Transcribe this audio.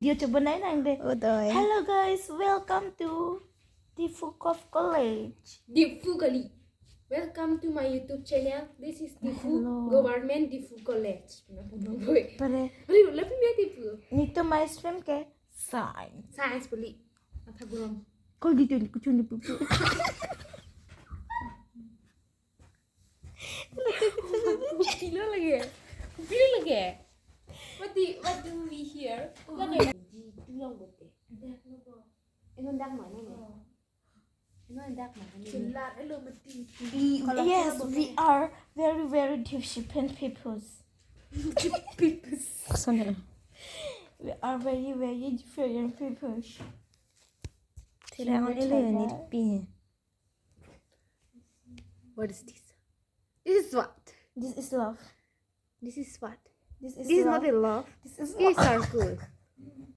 Dia coba nang deh. Utoy. Hello guys, welcome to Diphu College. Diphu Kali. Welcome to my YouTube channel. This is Diphu Hello. Government Diphu College. Pare Aduh, lebih banyak Diphu. nito my stream ke science. Science beli. Mata gulung. Kok gitu kucing pupu. Gila lagi ya. Pilih lagi ya. What do we hear? Lagi. Itu yang bote. Ini ndak mana nih? Ini ndak mana nih? Jelas, lo mati. Yes, we are very very different peoples. Sana. We are very very different peoples. Tira ang ile ni pi. What is this? This is what? This is love. This is what? This is This is love. not a love. This is This is love. circle.